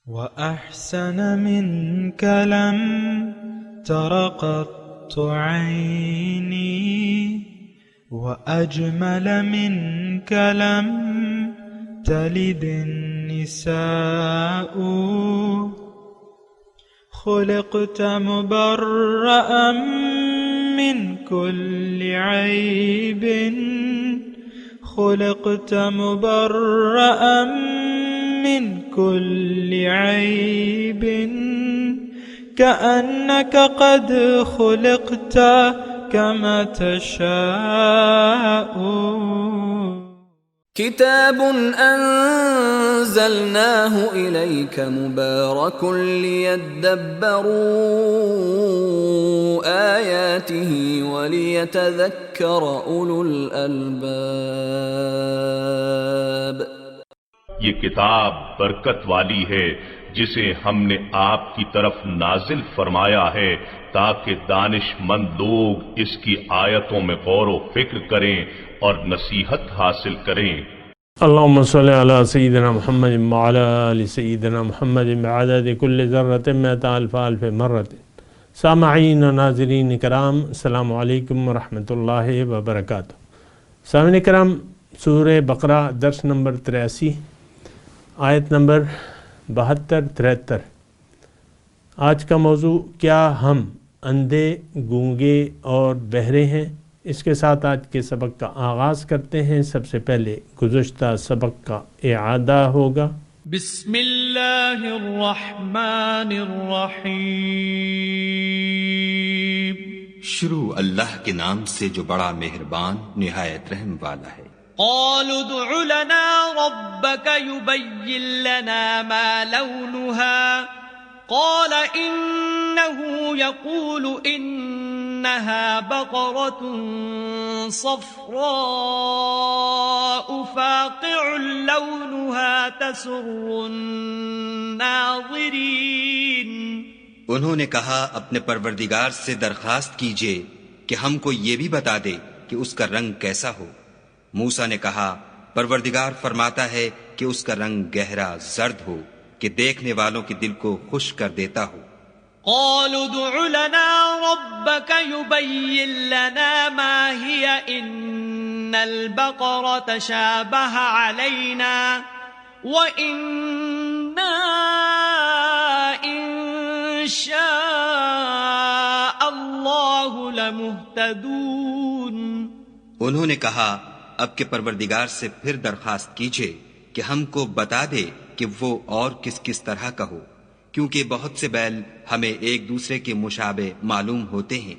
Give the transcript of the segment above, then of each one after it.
وأحسن منك لم تر قط عيني وأجمل منك لم تلد النساء خلقت مبرأ من كل عيب خلقت مبرأ من كل عيب كأنك قد خلقت كما تشاء كتاب أنزلناه إليك مبارك ليدبروا آياته وليتذكر أولو الألباب. یہ کتاب برکت والی ہے جسے ہم نے آپ کی طرف نازل فرمایا ہے تاکہ دانش مند لوگ اس کی آیتوں میں غور و فکر کریں اور نصیحت حاصل کریں. اللهم صل على سيدنا محمد وعلى آل سيدنا محمد بعدد كل ذرة مئة ألف ألف مرة. سامعین و ناظرین کرام، السلام علیکم ورحمۃ اللہ وبرکاتہ. سامعین کرام، سورہ بقرہ درس نمبر 83 آیت نمبر 72-73. آج کا موضوع کیا ہم اندھے، گونگے اور بہرے ہیں؟ اس کے ساتھ آج کے سبق کا آغاز کرتے ہیں. سب سے پہلے گزشتہ سبق کا اعادہ ہوگا. بسم اللہ الرحمن الرحیم. شروع اللہ کے نام سے جو بڑا مہربان نہایت رحم والا ہے. قالوا ادع لنا ربك يبين لنا ما لونها قال إنه يقول إنها بقرة صفراء فاقع لونها تسر الناظرين. انہوں نے کہا اپنے پروردگار سے درخواست کیجئے کہ ہم کو یہ بھی بتا دے کہ اس کا رنگ کیسا ہو. موسیٰ نے کہا پروردگار فرماتا ہے کہ اس کا رنگ گہرا زرد ہو کہ دیکھنے والوں کے دل کو خوش کر دیتا ہو. قالوا ادع لنا ربك يبين لنا ما هي إن البقرة شابه علينا وإنا إن شاء الله لمهتدون. انہوں نے کہا اب کے پروردگار سے پھر درخواست کیجئے کہ ہم کو بتا دے کہ وہ اور کس کس طرح کا ہو، کیونکہ بہت سے بیل ہمیں ایک دوسرے کے مشابہ معلوم ہوتے ہیں،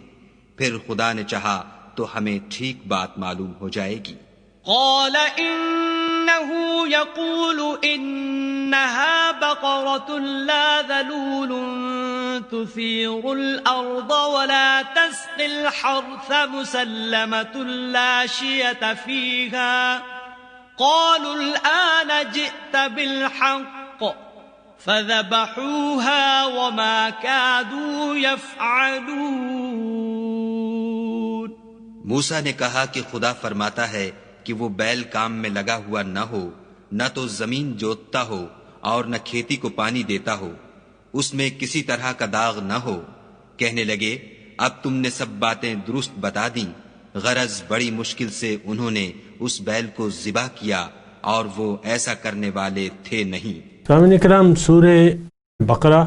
پھر خدا نے چاہا تو ہمیں ٹھیک بات معلوم ہو جائے گی. قال إنه يقول إنها بقرة لا ذلول تثير الأرض ولا تسقي الحرث مسلمة لا شية فيها قالوا الآن جئت بالحق فذبحوها وما كادوا يفعلون. موسیٰ نے کہا کہ خدا فرماتا ہے کہ وہ بیل کام میں لگا ہوا نہ ہو، نہ تو زمین جوتتا ہو اور نہ کھیتی کو پانی دیتا ہو، اس میں کسی طرح کا داغ نہ ہو. کہنے لگے اب تم نے سب باتیں درست بتا دیں. غرض بڑی مشکل سے انہوں نے اس بیل کو ذبح کیا اور وہ ایسا کرنے والے تھے نہیں. سامعین کرام، سورہ بقرہ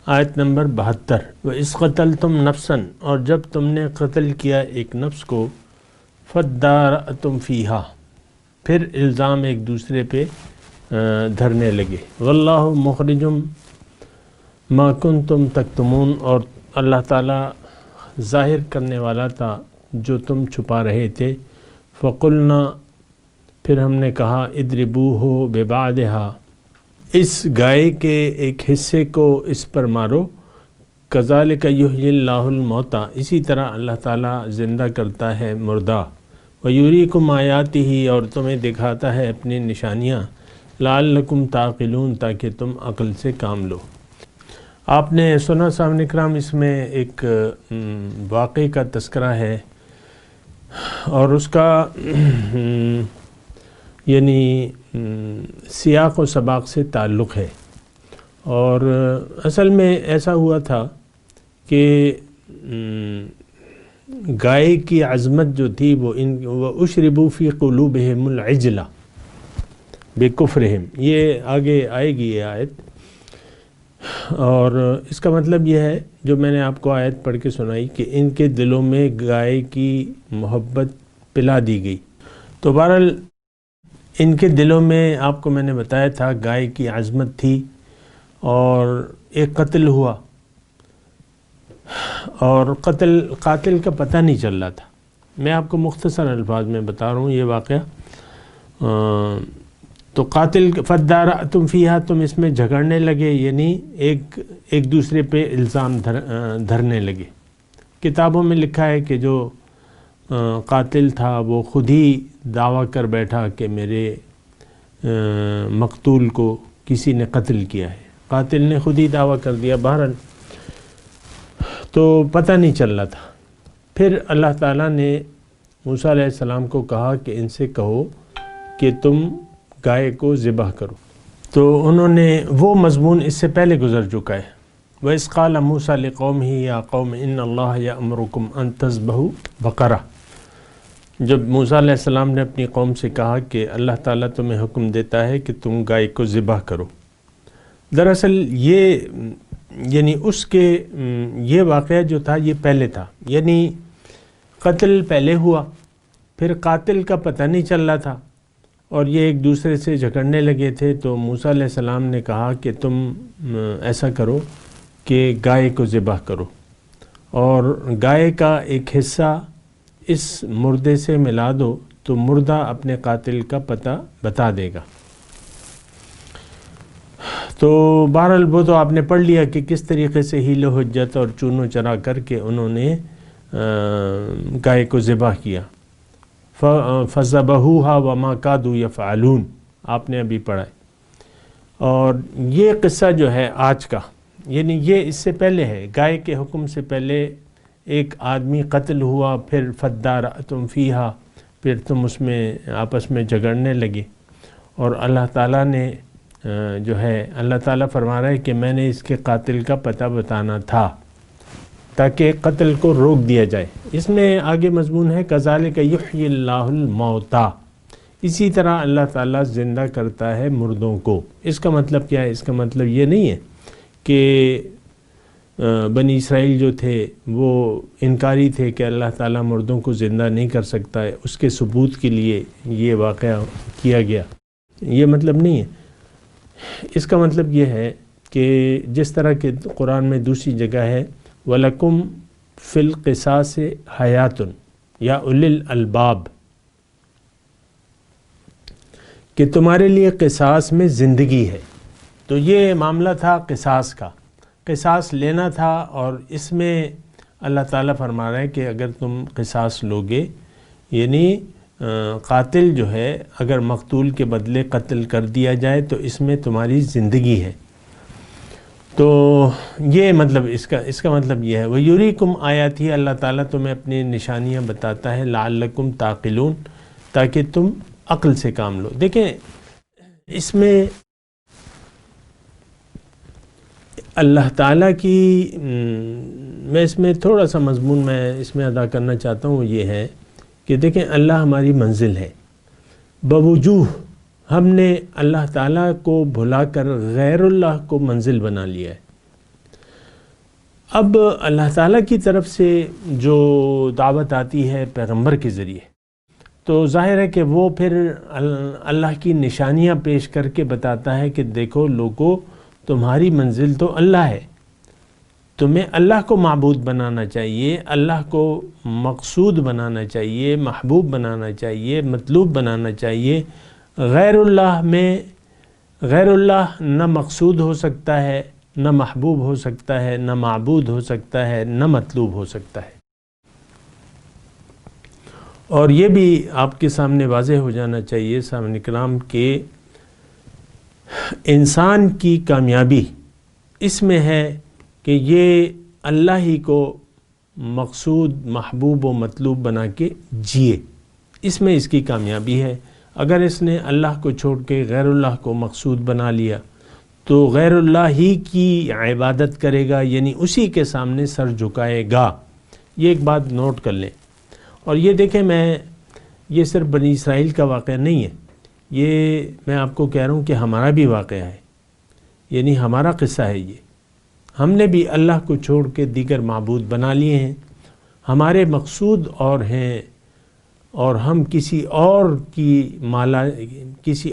آیت نمبر 72. وَإِذْ قَتَلْتُمْ نَفْسًا، اور جب تم نے قتل کیا ایک نفس کو، فَادَّارَأْتُمْ فِيهَا، پھر الزام ایک دوسرے پہ دھرنے لگے. وَاللَّهُ مُخْرِجٌ مَا كُنْتُمْ تَكْتُمُونَ، اور اللہ تعالیٰ ظاہر کرنے والا تھا جو تم چھپا رہے تھے. فَقُلْنَا، پھر ہم نے کہا اضربوہ ببعضھا، اس گائے کے ایک حصے کو اس پر مارو. کذالک یحیی اللہ الموتیٰ، اسی طرح اللہ تعالیٰ زندہ کرتا ہے مردہ. ویریکم آیاتہ، اور تمہیں دکھاتا ہے اپنی نشانیاں. لعلکم تعقلون، تاکہ تم عقل سے کام لو. آپ نے سنا سامعین کرام، اس میں ایک واقعے کا تذکرہ ہے اور اس کا یعنی سیاق و سباق سے تعلق ہے. اور اصل میں ایسا ہوا تھا کہ گائے کی عظمت جو تھی وہ اشربوا فی قلوبہم العجلہ بکفرہم، یہ آگے آئے گی یہ آیت، اور اس کا مطلب یہ ہے جو میں نے آپ کو آیت پڑھ کے سنائی کہ ان کے دلوں میں گائے کی محبت پلا دی گئی۔ تو بہرحال ان کے دلوں میں آپ کو میں نے بتایا تھا گائے کی عظمت تھی، اور ایک قتل ہوا، اور قاتل کا پتہ نہیں چل رہا تھا۔ میں آپ کو مختصر الفاظ میں بتا رہا ہوں یہ واقعہ۔ تو قاتل فدارأتم فیہا، تم اس میں جھگڑنے لگے، یعنی ایک دوسرے پہ الزام دھرنے لگے۔ کتابوں میں لکھا ہے کہ جو قاتل تھا وہ خود ہی دعویٰ کر بیٹھا کہ میرے مقتول کو کسی نے قتل کیا ہے، قاتل نے خود ہی دعویٰ کر دیا۔ بہرحال تو پتہ نہیں چل رہا تھا۔ پھر اللہ تعالیٰ نے موسیٰ علیہ السلام کو کہا کہ ان سے کہو کہ تم گائے کو ذبح کرو۔ تو انہوں نے، وہ مضمون اس سے پہلے گزر چکا ہے۔ وَإِذْ قَالَ مُوسَىٰ لِقَوْمِهِ يَا قَوْمِ إِنَّ اللَّهَ يَأْمُرُكُمْ أَن تَذْبَحُوا بَقَرَةً، جب موسیٰ علیہ السلام نے اپنی قوم سے کہا کہ اللہ تعالیٰ تمہیں حکم دیتا ہے کہ تم گائے کو ذبح کرو۔ دراصل یعنی اس کے یہ واقعہ جو تھا یہ پہلے تھا، یعنی قتل پہلے ہوا، پھر قاتل کا پتہ نہیں چل رہا تھا، اور یہ ایک دوسرے سے جھگڑنے لگے تھے۔ تو موسیٰ علیہ السلام نے کہا کہ تم ایسا کرو کہ گائے کو ذبح کرو، اور گائے کا ایک حصہ اس مردے سے ملا دو تو مردہ اپنے قاتل کا پتہ بتا دے گا۔ تو بہرحال وہ تو آپ نے پڑھ لیا کہ کس طریقے سے حیل و حجت اور چون و چرا کر کے انہوں نے گائے کو ذبح کیا۔ فَذَبَحُوهَا وَمَا كَادُوا يَفْعَلُونَ، آپ نے ابھی پڑھا ہے۔ اور یہ قصہ جو ہے آج کا، یعنی یہ اس سے پہلے ہے، گائے کے حکم سے پہلے ایک آدمی قتل ہوا، پھر فَدَّارَأْتُمْ فِيهَا، پھر تم اس میں آپس میں جھگڑنے لگے، اور اللہ تعالیٰ نے جو ہے، اللہ تعالیٰ فرما رہا ہے کہ میں نے اس کے قاتل کا پتہ بتانا تھا تاکہ قتل کو روک دیا جائے۔ اس میں آگے مضمون ہے کذالک یحیی اللہ الموتیٰ، اسی طرح اللہ تعالیٰ زندہ کرتا ہے مردوں کو۔ اس کا مطلب کیا ہے؟ اس کا مطلب یہ نہیں ہے کہ بنی اسرائیل جو تھے وہ انکاری تھے کہ اللہ تعالیٰ مردوں کو زندہ نہیں کر سکتا ہے، اس کے ثبوت کے لیے یہ واقعہ کیا گیا، یہ مطلب نہیں ہے۔ اس کا مطلب یہ ہے کہ جس طرح کہ قرآن میں دوسری جگہ ہے وَلَكُمْ فِي الْقِصَاصِ حَيَاتٌ یا أُولِي الْأَلْبَابِ، کہ تمہارے لیے قصاص میں زندگی ہے۔ تو یہ معاملہ تھا قصاص کا، قصاص لینا تھا، اور اس میں اللہ تعالیٰ فرما رہا ہے کہ اگر تم قصاص لوگے، یعنی قاتل جو ہے اگر مقتول کے بدلے قتل کر دیا جائے تو اس میں تمہاری زندگی ہے۔ تو یہ مطلب اس کا مطلب یہ ہے وَيُرِيكُمْ آیاتہ، اللہ تعالیٰ تمہیں اپنی نشانیاں بتاتا ہے لعلکم تعقلون، تاکہ تم عقل سے کام لو۔ دیکھیں اس میں اللہ تعالیٰ کی میں اس میں تھوڑا سا مضمون میں اس میں ادا کرنا چاہتا ہوں، وہ یہ ہے کہ دیکھیں اللہ ہماری منزل ہے، بوجوہ ہم نے اللہ تعالیٰ کو بھلا کر غیر اللہ کو منزل بنا لیا ہے۔ اب اللہ تعالیٰ کی طرف سے جو دعوت آتی ہے پیغمبر کے ذریعے، تو ظاہر ہے کہ وہ پھر اللہ کی نشانیاں پیش کر کے بتاتا ہے کہ دیکھو لوگو، تمہاری منزل تو اللہ ہے، تمہیں اللہ کو معبود بنانا چاہیے، اللہ کو مقصود بنانا چاہیے، محبوب بنانا چاہیے، مطلوب بنانا چاہیے۔ غیر اللہ نہ مقصود ہو سکتا ہے، نہ محبوب ہو سکتا ہے، نہ معبود ہو سکتا ہے، نہ مطلوب ہو سکتا ہے۔ اور یہ بھی آپ کے سامنے واضح ہو جانا چاہیے سامعین کرام کہ انسان کی کامیابی اس میں ہے کہ یہ اللہ ہی کو مقصود، محبوب و مطلوب بنا کے جیے، اس میں اس کی کامیابی ہے۔ اگر اس نے اللہ کو چھوڑ کے غیر اللہ کو مقصود بنا لیا تو غیر اللہ ہی کی عبادت کرے گا، یعنی اسی کے سامنے سر جھکائے گا۔ یہ ایک بات نوٹ کر لیں۔ اور یہ دیکھیں، یہ صرف بنی اسرائیل کا واقعہ نہیں ہے، یہ میں آپ کو کہہ رہا ہوں کہ ہمارا بھی واقعہ ہے، یعنی ہمارا قصہ ہے یہ۔ ہم نے بھی اللہ کو چھوڑ کے دیگر معبود بنا لیے ہیں، ہمارے مقصود اور ہیں، اور ہم کسی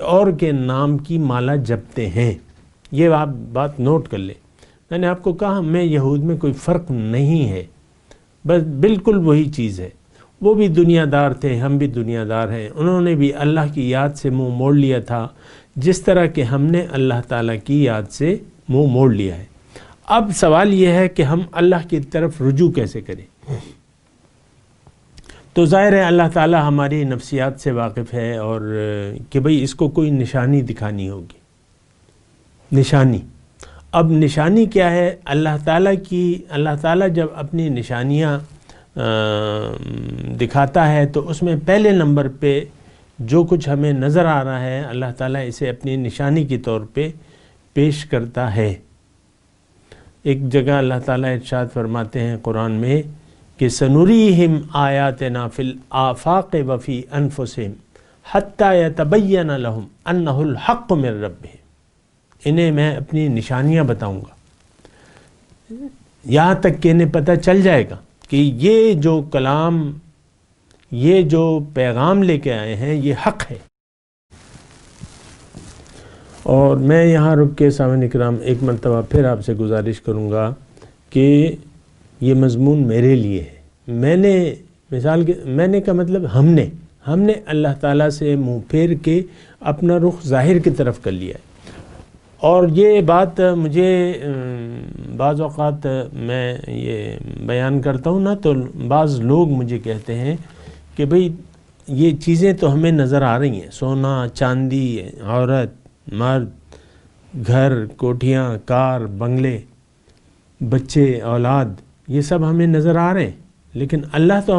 اور کے نام کی مالا جپتے ہیں۔ یہ آپ بات نوٹ کر لیں۔ میں نے آپ کو کہا میں یہود میں کوئی فرق نہیں ہے، بس بالکل وہی چیز ہے۔ وہ بھی دنیا دار تھے، ہم بھی دنیا دار ہیں۔ انہوں نے بھی اللہ کی یاد سے منہ موڑ لیا تھا، جس طرح کہ ہم نے اللہ تعالیٰ کی یاد سے منہ موڑ لیا ہے۔ اب سوال یہ ہے کہ ہم اللہ کی طرف رجوع کیسے کریں؟ تو ظاہر ہے اللہ تعالیٰ ہماری نفسیات سے واقف ہے، اور کہ بھئی اس کو کوئی نشانی دکھانی ہوگی۔ نشانی، اب نشانی کیا ہے؟ اللہ تعالیٰ جب اپنی نشانیاں دکھاتا ہے تو اس میں پہلے نمبر پہ جو کچھ ہمیں نظر آ رہا ہے اللہ تعالیٰ اسے اپنی نشانی کے طور پہ پیش کرتا ہے۔ ایک جگہ اللہ تعالیٰ ارشاد فرماتے ہیں قرآن میں کہ سنریہم آیاتنا فی الآفاق وفی انفسہم حتی یتبین لہم انہ الحق من ربہم، انہیں میں اپنی نشانیاں بتاؤں گا یہاں تک کہ انہیں پتہ چل جائے گا کہ یہ جو کلام، یہ جو پیغام لے کے آئے ہیں یہ حق ہے۔ اور میں یہاں رک کے سامعین کرام ایک مرتبہ پھر آپ سے گزارش کروں گا کہ یہ مضمون میرے لیے ہے۔ میں نے کا مطلب ہم نے اللہ تعالیٰ سے منہ پھیر کے اپنا رخ ظاہر کی طرف کر لیا ہے۔ اور یہ بات مجھے بعض اوقات میں یہ بیان کرتا ہوں نا، تو بعض لوگ مجھے کہتے ہیں کہ بھئی یہ چیزیں تو ہمیں نظر آ رہی ہیں، سونا چاندی، عورت مرد، گھر کوٹھیاں، کار بنگلے، بچے اولاد، یہ سب ہمیں نظر آ رہے ہیں، لیکن اللہ تو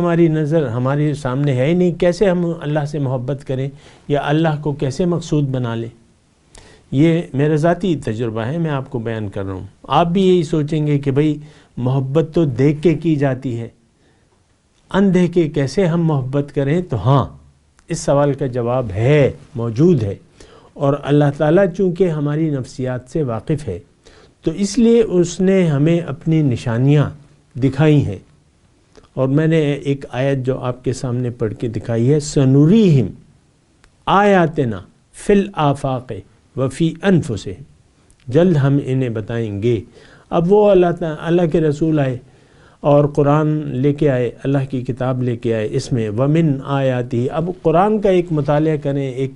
ہمارے سامنے ہے ہی نہیں۔ کیسے ہم اللہ سے محبت کریں یا اللہ کو کیسے مقصود بنا لیں؟ یہ میرا ذاتی تجربہ ہے، میں آپ کو بیان کر رہا ہوں۔ آپ بھی یہی سوچیں گے کہ بھئی محبت تو دیکھ کے کی جاتی ہے، اندیکھے کیسے ہم محبت کریں؟ تو ہاں، اس سوال کا جواب ہے، موجود ہے۔ اور اللہ تعالیٰ چونکہ ہماری نفسیات سے واقف ہے تو اس لیے اس نے ہمیں اپنی نشانیاں دکھائی ہیں۔ اور میں نے ایک آیت جو آپ کے سامنے پڑھ کے دکھائی ہے، سنریہم آیاتنا فی الآفاق وفی انفسہم، جلد ہم انہیں بتائیں گے۔ اب وہ اللہ کے رسول آئے اور قرآن لے کے آئے، اللہ کی کتاب لے کے آئے، اس میں ومن آیاتی، اب قرآن کا ایک مطالعہ کریں،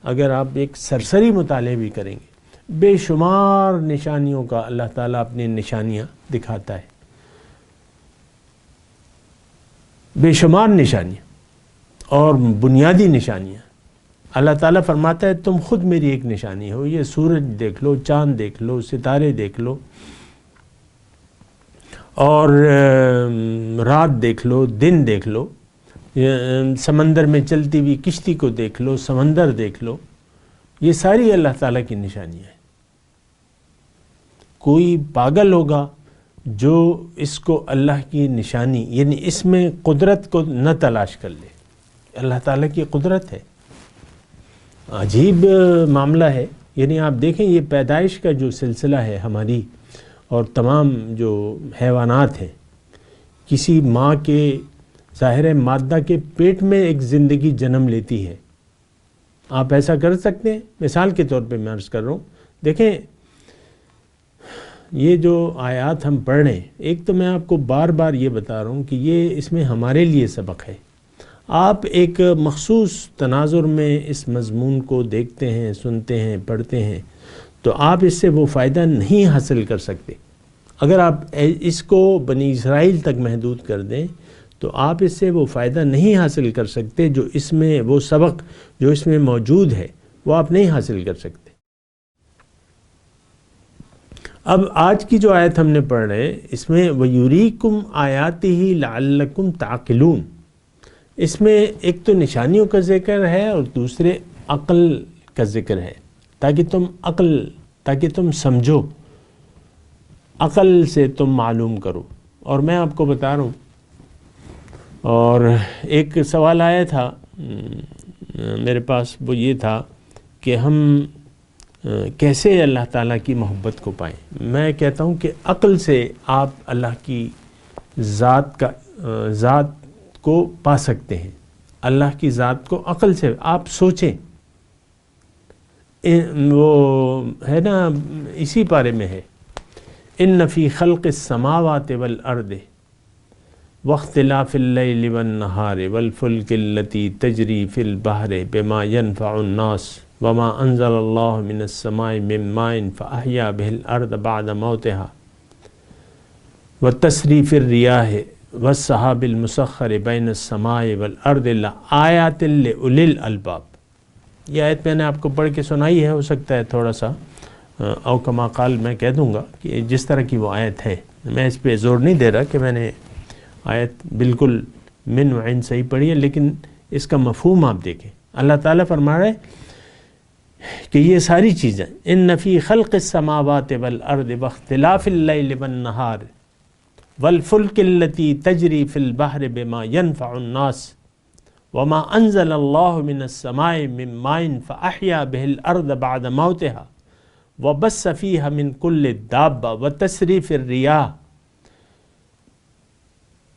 اگر آپ ایک سرسری مطالعہ بھی کریں گے، بے شمار نشانیوں کا اللہ تعالیٰ اپنی نشانیاں دکھاتا ہے، بے شمار نشانیاں اور بنیادی نشانیاں۔ اللہ تعالیٰ فرماتا ہے تم خود میری ایک نشانی ہو، یہ سورج دیکھ لو، چاند دیکھ لو، ستارے دیکھ لو، اور رات دیکھ لو، دن دیکھ لو، سمندر میں چلتی ہوئی کشتی کو دیکھ لو، سمندر دیکھ لو، یہ ساری اللہ تعالیٰ کی نشانیاں ہیں۔ کوئی پاگل ہوگا جو اس کو اللہ کی نشانی، یعنی اس میں قدرت کو نہ تلاش کر لے۔ اللہ تعالیٰ کی قدرت ہے، عجیب معاملہ ہے۔ یعنی آپ دیکھیں یہ پیدائش کا جو سلسلہ ہے ہماری، اور تمام جو حیوانات ہیں، کسی ماں کے ظاہر مادہ کے پیٹ میں ایک زندگی جنم لیتی ہے۔ آپ ایسا کر سکتے ہیں؟ مثال کے طور پہ میں عرض کر رہا ہوں، دیکھیں یہ جو آیات ہم پڑھ رہے ہیں، ایک تو میں آپ کو بار بار یہ بتا رہا ہوں کہ یہ اس میں ہمارے لیے سبق ہے۔ آپ ایک مخصوص تناظر میں اس مضمون کو دیکھتے ہیں، سنتے ہیں، پڑھتے ہیں، تو آپ اس سے وہ فائدہ نہیں حاصل کر سکتے۔ اگر آپ اس کو بنی اسرائیل تک محدود کر دیں تو آپ اس سے وہ فائدہ نہیں حاصل کر سکتے، جو اس میں وہ سبق جو اس میں موجود ہے وہ آپ نہیں حاصل کر سکتے۔ اب آج کی جو آیت ہم نے پڑھ رہے اس میں وَيُرِيكُمْ آيَاتِهِ لَعَلَّكُمْ تَعْقِلُونَ، اس میں ایک تو نشانیوں کا ذکر ہے اور دوسرے عقل کا ذکر ہے، تاکہ تم عقل تاکہ تم سمجھو، عقل سے تم معلوم کرو۔ اور میں آپ کو بتا رہا ہوں، اور ایک سوال آیا تھا میرے پاس، وہ یہ تھا کہ ہم کیسے اللہ تعالیٰ کی محبت کو پائیں۔ میں کہتا ہوں کہ عقل سے آپ اللہ کی ذات کو پا سکتے ہیں۔ اللہ کی ذات کو عقل سے آپ سوچیں، وہ ہے نا، اسی بارے میں ہے، ان فی خلق السماوات والارض واختلاف اللیل والنہار والفلک التی تجری فی البحر بما ينفع الناس وما انزل اللہ من السماء من ماء فاحیا به الارض بعد موتها وتصریف الریاح والسحاب المسخر بین السماء والارض لآیات لأولی الالباب۔ یہ آیت میں نے آپ کو پڑھ کے سنائی ہے، ہو سکتا ہے تھوڑا سا او کما قال میں کہہ دوں گا کہ جس طرح کی وہ آیت ہے، میں اس پہ زور نہیں دے رہا کہ میں نے آیت بالکل من و عین صحیح پڑھی ہے، لیکن اس کا مفہوم آپ دیکھیں۔ اللہ تعالیٰ فرما رہے کہ یہ ساری چیزیں، ان فی خلق السماوات والارض واختلاف اللیل والنہار والفلک التی تجری فی البحر بما ينفع الناس وما انزل اللہ من السماء من ماء فاحیا به الارض بعد موتها وبث فیہا من کل دابہ وتصریف الریاح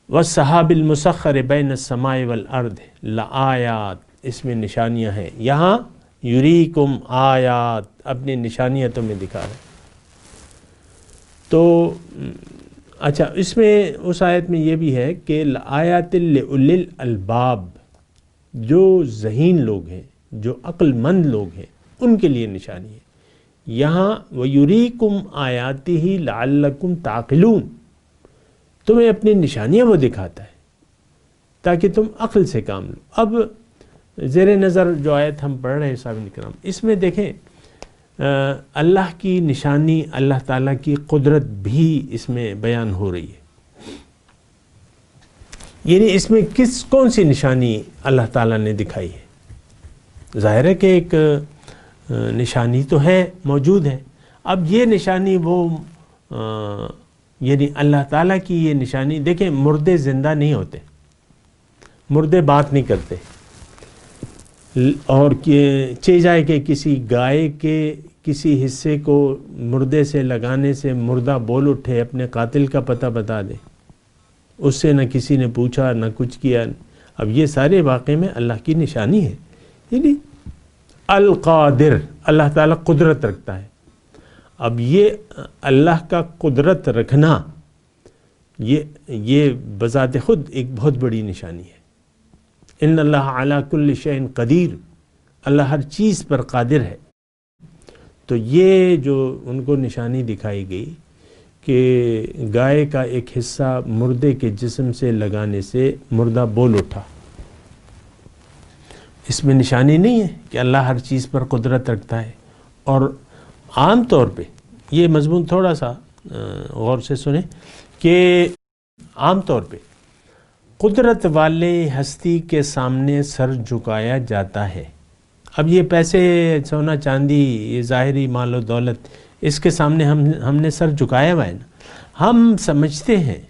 والسحاب المسخر بین السماء والارض لآیات، اس میں نشانیاں ہیں۔ یہاں یریکم آیات، اپنی نشانیاں تمہیں دکھا رہے۔ تو اچھا، اس میں اس آیت میں یہ بھی ہے کہ لآیات لأولی الالباب، جو ذہین لوگ ہیں، جو عقل مند لوگ ہیں، ان کے لیے نشانی ہے۔ یہاں وَيُرِيكُمْ آیَاتِهِ لَعَلَّكُمْ تَعْقِلُونَ، تمہیں اپنی نشانیاں وہ دکھاتا ہے تاکہ تم عقل سے کام لو۔ اب زیر نظر جو آیت ہم پڑھ رہے ہیں سامعین کرام، اس میں دیکھیں اللہ کی نشانی، اللہ تعالیٰ کی قدرت بھی اس میں بیان ہو رہی ہے۔ یعنی اس میں کون سی نشانی اللہ تعالیٰ نے دکھائی ہے؟ ظاہر ہے کہ ایک نشانی تو ہے، موجود ہے۔ اب یہ نشانی وہ یعنی اللہ تعالیٰ کی یہ نشانی، دیکھیں مردے زندہ نہیں ہوتے، مردے بات نہیں کرتے، اور چاہے جائے کہ کسی گائے کے کسی حصے کو مردے سے لگانے سے مردہ بول اٹھے، اپنے قاتل کا پتہ بتا دے، اس سے نہ کسی نے پوچھا نہ کچھ کیا۔ اب یہ سارے واقعے میں اللہ کی نشانی ہے۔ یعنی القادر، اللہ تعالیٰ قدرت رکھتا ہے۔ اب یہ اللہ کا قدرت رکھنا یہ بذات خود ایک بہت بڑی نشانی ہے۔ ان اللہ علی کل شیء قدیر، اللہ ہر چیز پر قادر ہے۔ تو یہ جو ان کو نشانی دکھائی گئی کہ گائے کا ایک حصہ مردے کے جسم سے لگانے سے مردہ بول اٹھا، اس میں نشانی نہیں ہے کہ اللہ ہر چیز پر قدرت رکھتا ہے؟ اور عام طور پہ یہ مضمون تھوڑا سا غور سے سنیں کہ عام طور پہ قدرت والے ہستی کے سامنے سر جھکایا جاتا ہے۔ اب یہ پیسے، سونا چاندی، یہ ظاہری مال و دولت، اس کے سامنے ہم نے سر جھکایا ہوا ہے نا۔ ہم سمجھتے ہیں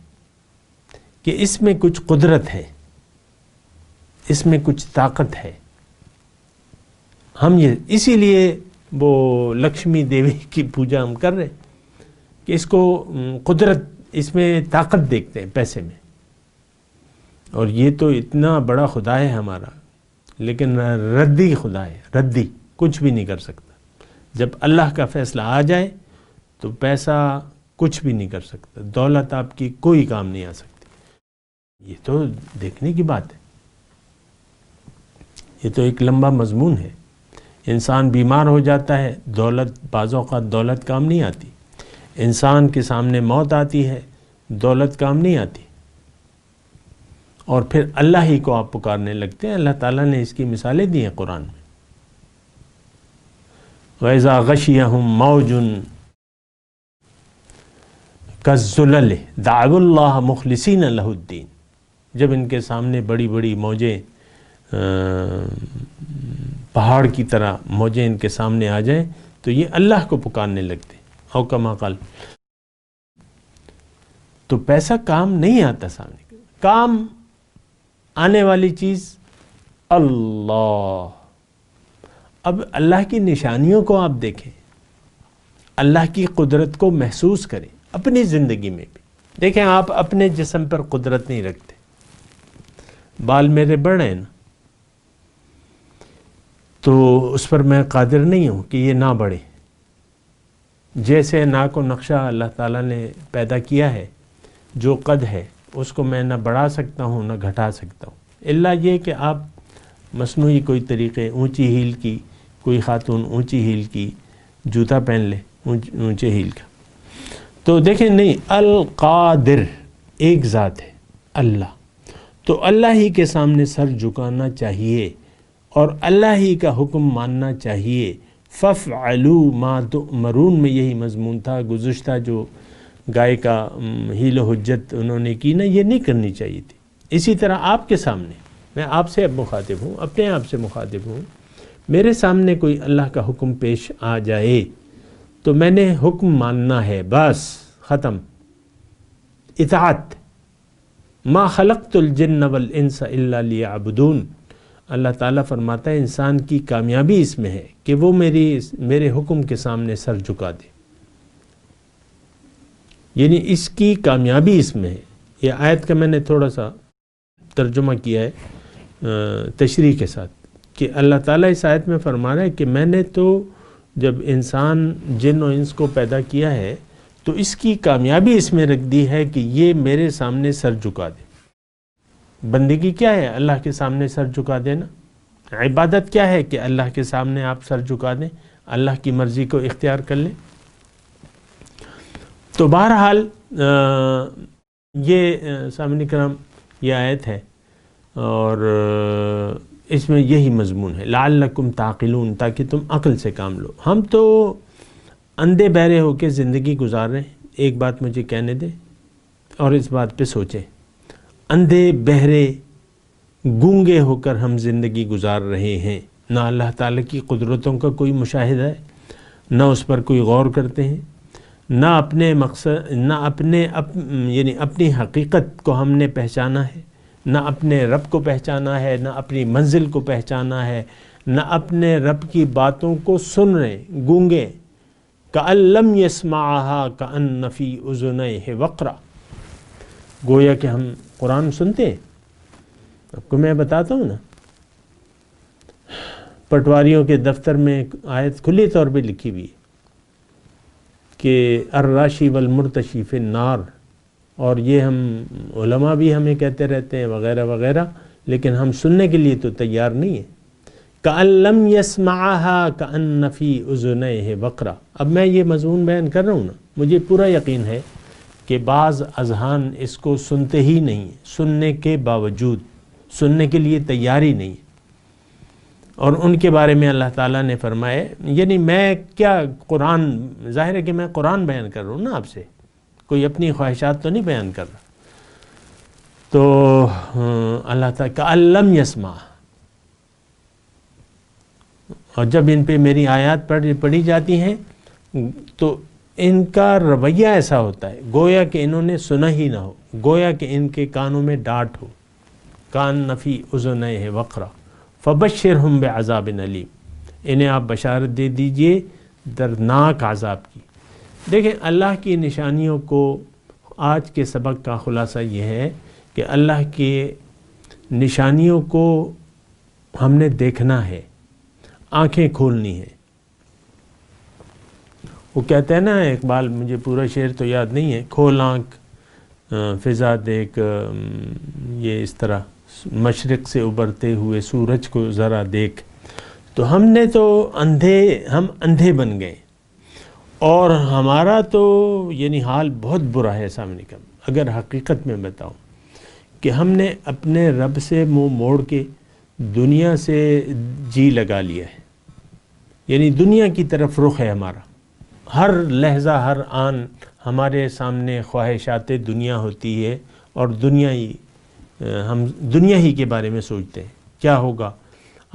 کہ اس میں کچھ قدرت ہے، اس میں کچھ طاقت ہے، ہم یہ اسی لیے وہ لکشمی دیوی کی پوجا ہم کر رہے ہیں کہ اس کو قدرت، اس میں طاقت دیکھتے ہیں پیسے میں۔ اور یہ تو اتنا بڑا خدا ہے ہمارا، لیکن ردی خدا ہے، ردی، کچھ بھی نہیں کر سکتا۔ جب اللہ کا فیصلہ آ جائے تو پیسہ کچھ بھی نہیں کر سکتا، دولت آپ کی کوئی کام نہیں آ سکتی۔ یہ تو دیکھنے کی بات ہے، یہ تو ایک لمبا مضمون ہے۔ انسان بیمار ہو جاتا ہے، دولت، بعض اوقات دولت کام نہیں آتی۔ انسان کے سامنے موت آتی ہے، دولت کام نہیں آتی، اور پھر اللہ ہی کو آپ پکارنے لگتے ہیں۔ اللہ تعالیٰ نے اس کی مثالیں دی ہیں قرآن میں۔ وَإِذَا غَشِيَهُمْ مَوْجٌ كَالظُّلَلِ دَعَوُا اللَّهَ مُخْلِصِينَ لَهُ الدِّينَ، جب ان کے سامنے بڑی بڑی موجیں، پہاڑ کی طرح موجیں ان کے سامنے آ جائیں تو یہ اللہ کو پکارنے لگتے، او کما قال۔ تو پیسہ کام نہیں آتا سامنے، کام آنے والی چیز اللہ۔ اب اللہ کی نشانیوں کو آپ دیکھیں، اللہ کی قدرت کو محسوس کریں اپنی زندگی میں بھی۔ دیکھیں آپ اپنے جسم پر قدرت نہیں رکھتے، بال میرے بڑھ رہے ہیں نا، تو اس پر میں قادر نہیں ہوں کہ یہ نہ بڑھے۔ جیسے ناک و نقشہ اللہ تعالیٰ نے پیدا کیا ہے، جو قد ہے اس کو میں نہ بڑھا سکتا ہوں نہ گھٹا سکتا ہوں، الا یہ کہ آپ مصنوعی کوئی طریقے، اونچی ہیل کی، کوئی خاتون اونچی ہیل کی جوتا پہن لے اونچے ہیل کا۔ تو دیکھیں نہیں، القادر ایک ذات ہے اللہ، تو اللہ ہی کے سامنے سر جھکانا چاہیے اور اللہ ہی کا حکم ماننا چاہیے۔ فَافْعَلُوا مَا تُؤْمَرُونَ میں یہی مضمون تھا۔ گزشتہ جو گائے کا حیل و حجت انہوں نے کی نا، یہ نہیں کرنی چاہیے تھی۔ اسی طرح آپ کے سامنے، میں آپ سے اب مخاطب ہوں، اپنے آپ سے مخاطب ہوں، میرے سامنے کوئی اللہ کا حکم پیش آ جائے تو میں نے حکم ماننا ہے، بس ختم، اطاعت۔ ما خلقت الجن والانس الا لیعبدون۔ اللہ تعالیٰ فرماتا ہے انسان کی کامیابی اس میں ہے کہ وہ میرے حکم کے سامنے سر جھکا دے، یعنی اس کی کامیابی اس میں ہے۔ یہ آیت کا میں نے تھوڑا سا ترجمہ کیا ہے تشریح کے ساتھ، کہ اللہ تعالیٰ اس آیت میں فرما رہا ہے کہ میں نے تو جب انسان جن و انس کو پیدا کیا ہے تو اس کی کامیابی اس میں رکھ دی ہے کہ یہ میرے سامنے سر جھکا دے۔ بندگی کیا ہے؟ اللہ کے سامنے سر جھکا دینا۔ عبادت کیا ہے؟ کہ اللہ کے سامنے آپ سر جھکا دیں، اللہ کی مرضی کو اختیار کر لیں۔ تو بہرحال یہ سامعین کرام یہ آیت ہے اور اس میں یہی مضمون ہے، لعلکم تعقلون، تاکہ تم عقل سے کام لو۔ ہم تو اندھے بہرے ہو کے زندگی گزار رہے ہیں۔ ایک بات مجھے کہنے دیں اور اس بات پہ سوچیں، اندھے بہرے گونگے ہو کر ہم زندگی گزار رہے ہیں، نہ اللہ تعالیٰ کی قدرتوں کا کوئی مشاہدہ ہے، نہ اس پر کوئی غور کرتے ہیں، نہ اپنے مقصد، نہ یعنی اپنی حقیقت کو ہم نے پہچانا ہے، نہ اپنے رب کو پہچانا ہے، نہ اپنی منزل کو پہچانا ہے، نہ اپنے رب کی باتوں کو سن رہے، گونگے۔ کأن لم يسمعها کأن فی اذنیہ وقرا، گویا کہ ہم قرآن سنتے ہیں۔ آپ کو میں بتاتا ہوں نا، پٹواریوں کے دفتر میں آیت کھلی طور پہ لکھی ہوئی ہے کہ الراشی والمرتشی فی النار، اور یہ ہم علماء بھی ہمیں کہتے رہتے ہیں وغیرہ وغیرہ، لیکن ہم سننے کے لیے تو تیار نہیں ہیں۔ کأن لم يسمعها کأن فی اذنیہ وقرا۔ اب میں یہ مضمون بیان کر رہا ہوں نا، مجھے پورا یقین ہے کہ بعض اذہان اس کو سنتے ہی نہیں، سننے کے باوجود سننے کے لیے تیاری نہیں، اور ان کے بارے میں اللہ تعالیٰ نے فرمایا، یعنی میں کیا قرآن، ظاہر ہے کہ میں قرآن بیان کر رہا ہوں نا آپ سے، کوئی اپنی خواہشات تو نہیں بیان کر رہا۔ تو اللہ تعالیٰ کأن لم یسمع، اور جب ان پہ میری آیات پڑھی جاتی ہیں تو ان کا رویہ ایسا ہوتا ہے گویا کہ انہوں نے سنا ہی نہ ہو، گویا کہ ان کے کانوں میں ڈانٹ ہو۔ کان فی اذنیہ وقرا فبشرہم بعذاب علیم، انہیں آپ بشارت دے دیجئے دردناک عذاب کی۔ دیکھیں اللہ کی نشانیوں کو، آج کے سبق کا خلاصہ یہ ہے کہ اللہ کے نشانیوں کو ہم نے دیکھنا ہے، آنکھیں کھولنی ہیں۔ وہ کہتے ہیں نا اقبال، مجھے پورا شعر تو یاد نہیں ہے، کھول آنکھ فضا دیکھ، یہ اس طرح مشرق سے ابھرتے ہوئے سورج کو ذرا دیکھ۔ تو ہم نے تو ہم اندھے بن گئے، اور ہمارا تو یعنی حال بہت برا ہے سامنے کا۔ اگر حقیقت میں بتاؤں کہ ہم نے اپنے رب سے منہ موڑ کے دنیا سے جی لگا لیا ہے، یعنی دنیا کی طرف رخ ہے ہمارا، ہر لحظہ ہر آن ہمارے سامنے خواہشات دنیا ہوتی ہے، اور ہم دنیا ہی کے بارے میں سوچتے ہیں، کیا ہوگا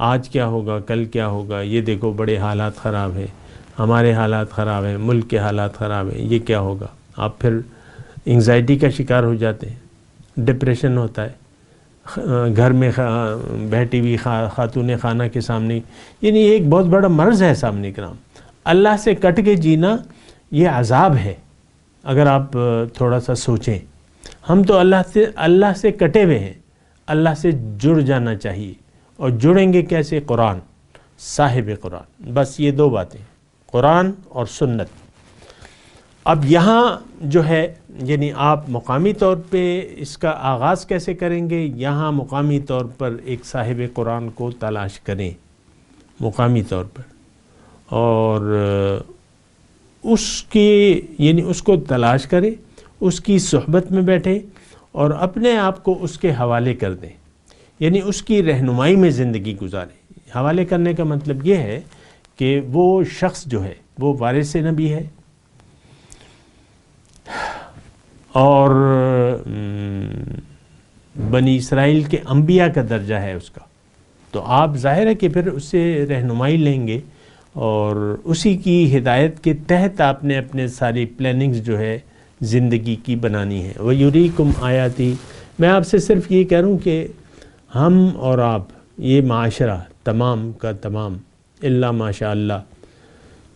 آج، کیا ہوگا کل، کیا ہوگا، یہ دیکھو بڑے حالات خراب ہیں، ہمارے حالات خراب ہیں، ملک کے حالات خراب ہیں، یہ کیا ہوگا؟ آپ پھر انگزائٹی کا شکار ہو جاتے ہیں، ڈپریشن ہوتا ہے، گھر میں بیٹھی ہوئی خاتون خانہ کے سامنے، یعنی یہ ایک بہت بڑا مرض ہے سامنے کرام۔ اللہ سے کٹ کے جینا یہ عذاب ہے، اگر آپ تھوڑا سا سوچیں۔ ہم تو اللہ سے کٹے ہوئے ہیں، اللہ سے جڑ جانا چاہیے، اور جڑیں گے کیسے؟ قرآن، صاحب قرآن، بس یہ دو باتیں، قرآن اور سنت۔ اب یہاں جو ہے یعنی آپ مقامی طور پہ اس کا آغاز کیسے کریں گے؟ یہاں مقامی طور پر ایک صاحب قرآن کو تلاش کریں مقامی طور پر، اور اس کو تلاش کریں، اس کی صحبت میں بیٹھیں اور اپنے آپ کو اس کے حوالے کر دیں، یعنی اس کی رہنمائی میں زندگی گزاریں۔ حوالے کرنے کا مطلب یہ ہے کہ وہ شخص جو ہے وہ وارث نبی ہے، اور بنی اسرائیل کے انبیاء کا درجہ ہے اس کا، تو آپ ظاہر ہے کہ پھر اس سے رہنمائی لیں گے، اور اسی کی ہدایت کے تحت آپ نے اپنے ساری پلاننگز جو ہے زندگی کی بنانی ہے۔ وَيُرِيكُمْ آیاتی، میں آپ سے صرف یہ کہہ رہا ہوں کہ ہم اور آپ، یہ معاشرہ تمام کا تمام الا ماشاء اللہ،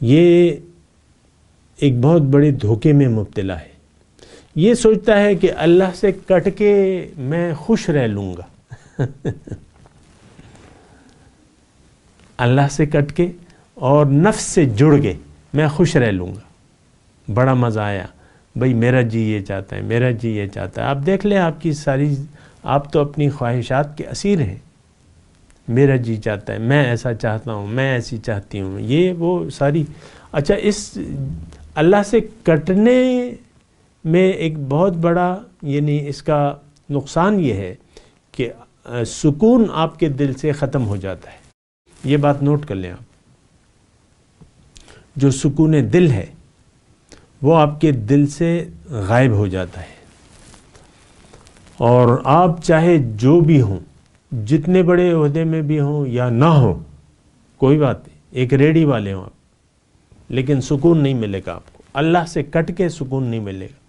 یہ ایک بہت بڑے دھوکے میں مبتلا ہے۔ یہ سوچتا ہے کہ اللہ سے کٹ کے میں خوش رہ لوں گا اللہ سے کٹ کے اور نفس سے جڑ گئے میں خوش رہ لوں گا، بڑا مزہ آیا، بھئی میرا جی یہ چاہتا ہے، میرا جی یہ چاہتا ہے۔ آپ دیکھ لیں آپ کی ساری، آپ تو اپنی خواہشات کے اسیر ہیں، میرا جی چاہتا ہے، میں ایسا چاہتا ہوں، میں ایسی چاہتی ہوں، یہ وہ ساری۔ اچھا، اس اللہ سے کٹنے میں ایک بہت بڑا یعنی اس کا نقصان یہ ہے کہ سکون آپ کے دل سے ختم ہو جاتا ہے۔ یہ بات نوٹ کر لیں آپ، جو سکون دل ہے وہ آپ کے دل سے غائب ہو جاتا ہے، اور آپ چاہے جو بھی ہوں، جتنے بڑے عہدے میں بھی ہوں یا نہ ہوں، کوئی بات نہیں، ایک ریڑھی والے ہوں آپ، لیکن سکون نہیں ملے گا آپ کو، اللہ سے کٹ کے سکون نہیں ملے گا،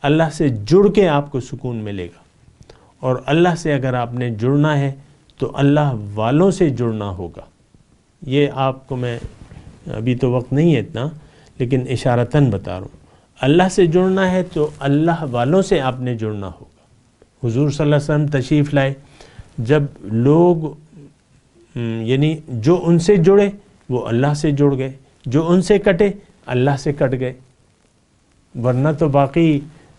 اللہ سے جڑ کے آپ کو سکون ملے گا۔ اور اللہ سے اگر آپ نے جڑنا ہے تو اللہ والوں سے جڑنا ہوگا۔ یہ آپ کو میں ابھی تو وقت نہیں ہے اتنا، لیکن اشارتاً بتا رہا ہوں، اللہ سے جڑنا ہے تو اللہ والوں سے آپ نے جڑنا ہوگا۔ حضور صلی اللہ علیہ وسلم تشریف لائے، جب لوگ یعنی جو ان سے جڑے وہ اللہ سے جڑ گئے، جو ان سے کٹے اللہ سے کٹ گئے، ورنہ تو باقی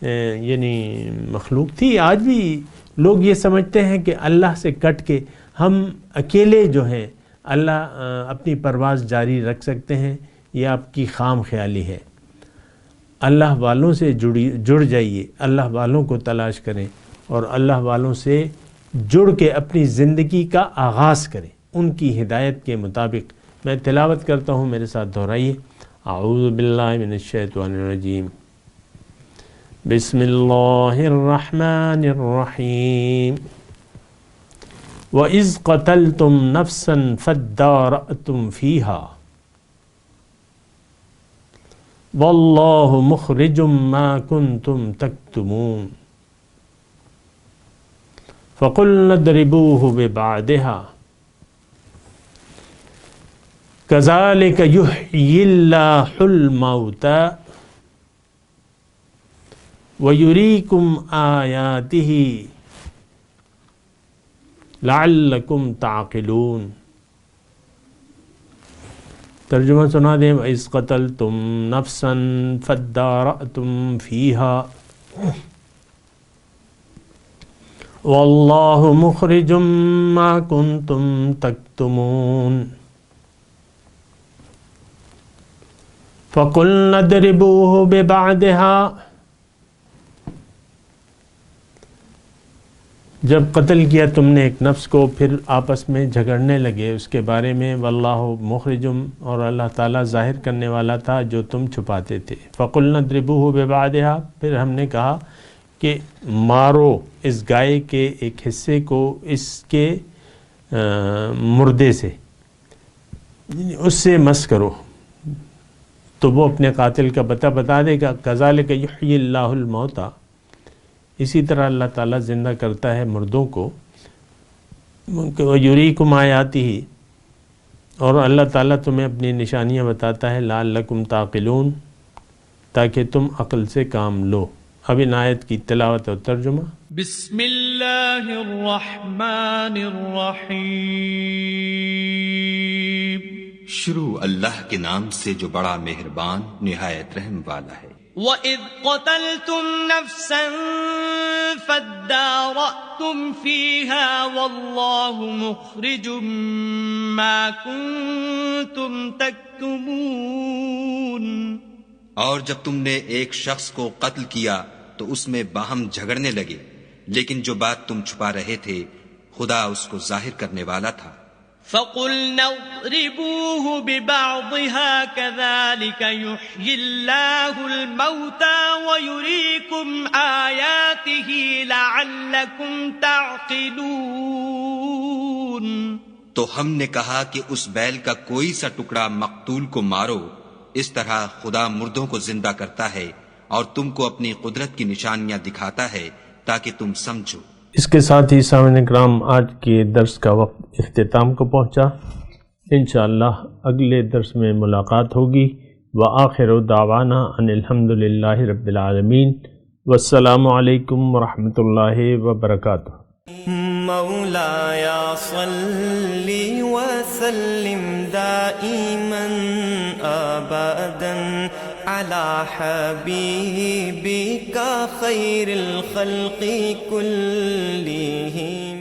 یعنی مخلوق تھی۔ آج بھی لوگ یہ سمجھتے ہیں کہ اللہ سے کٹ کے ہم اکیلے جو ہیں اللہ اپنی پرواز جاری رکھ سکتے ہیں، یہ آپ کی خام خیالی ہے۔ اللہ والوں سے جڑ جائیے، اللہ والوں کو تلاش کریں، اور اللہ والوں سے جڑ کے اپنی زندگی کا آغاز کریں ان کی ہدایت کے مطابق۔ میں تلاوت کرتا ہوں، میرے ساتھ دہرائیے۔ اعوذ باللہ من الشیطان الرجیم، بسم اللہ الرحمن الرحیم۔ وَإِذْ قَتَلْتُمْ نَفْسًا فَادَّارَأْتُمْ فِيهَا وَاللَّهُ مُخْرِجٌ مَا كُنْتُمْ تَكْتُمُونَ فَقُلْنَا اضْرِبُوهُ بِبَعْضِهَا كَذَلِكَ يُحْيِي اللَّهُ الْمَوْتَى وَيُرِيكُمْ آيَاتِهِ لَعَلَّكُمْ تَعْقِلُونَ۔ ترجمہ سنا دیں۔ وَإِذْ قَتَلْتُمْ نَفْسًا فَادَّارَأْتُمْ فِيهَا وَاللَّهُ مُخْرِجٌ مَا كُنْتُمْ تَكْتُمُونَ فَقُلْنَا اضْرِبُوهُ بِبَعْضِهَا، جب قتل کیا تم نے ایک نفس کو، پھر آپس میں جھگڑنے لگے اس کے بارے میں، واللہ مخرجم، اور اللہ تعالیٰ ظاہر کرنے والا تھا جو تم چھپاتے تھے۔ فَقُلْنَا اضْرِبُوهُ بِبَعْضِهَا، پھر ہم نے کہا کہ مارو اس گائے کے ایک حصے کو اس کے مردے سے، اس سے مس کرو تو وہ اپنے قاتل کا پتہ بتا دے گا. کذالک یحیی اللہ الموتیٰ، اسی طرح اللہ تعالیٰ زندہ کرتا ہے مردوں کو. یریکم آیاتہ، اور اللہ تعالیٰ تمہیں اپنی نشانیاں بتاتا ہے. لعلکم تعقلون، تاکہ تم عقل سے کام لو. اب ان آیت کی تلاوت اور ترجمہ. بسم اللہ الرحمن الرحیم. شروع اللہ کے نام سے جو بڑا مہربان نہایت رحم والا ہے. وَإِذْ قَتَلْتُمْ نَفْسًا فَادَّارَأْتُمْ فِيهَا وَاللَّهُ مُخْرِجٌ مَا كُنْتُمْ تَكْتُمُونَ. اور جب تم نے ایک شخص کو قتل کیا تو اس میں باہم جھگڑنے لگے، لیکن جو بات تم چھپا رہے تھے خدا اس کو ظاہر کرنے والا تھا. فَقُلْنَا اضْرِبُوهُ بِبَعْضِهَا كَذَلِكَ يُحْيِي اللَّهُ الْمَوْتَى وَيُرِيكُمْ آيَاتِهِ لَعَلَّكُمْ تَعْقِلُونَ. تو ہم نے کہا کہ اس بیل کا کوئی سا ٹکڑا مقتول کو مارو، اس طرح خدا مردوں کو زندہ کرتا ہے اور تم کو اپنی قدرت کی نشانیاں دکھاتا ہے تاکہ تم سمجھو. اس کے ساتھ ہی سامعین کرام آج کے درس کا وقت اختتام کو پہنچا. انشاءاللہ اگلے درس میں ملاقات ہوگی. وآخر دعوانا ان الحمدللہ رب العالمین. والسلام علیکم ورحمۃ اللہ وبرکاتہ. مولایا صلی وسلم دائما ابدا على حبيبك خير الخلق كلهم.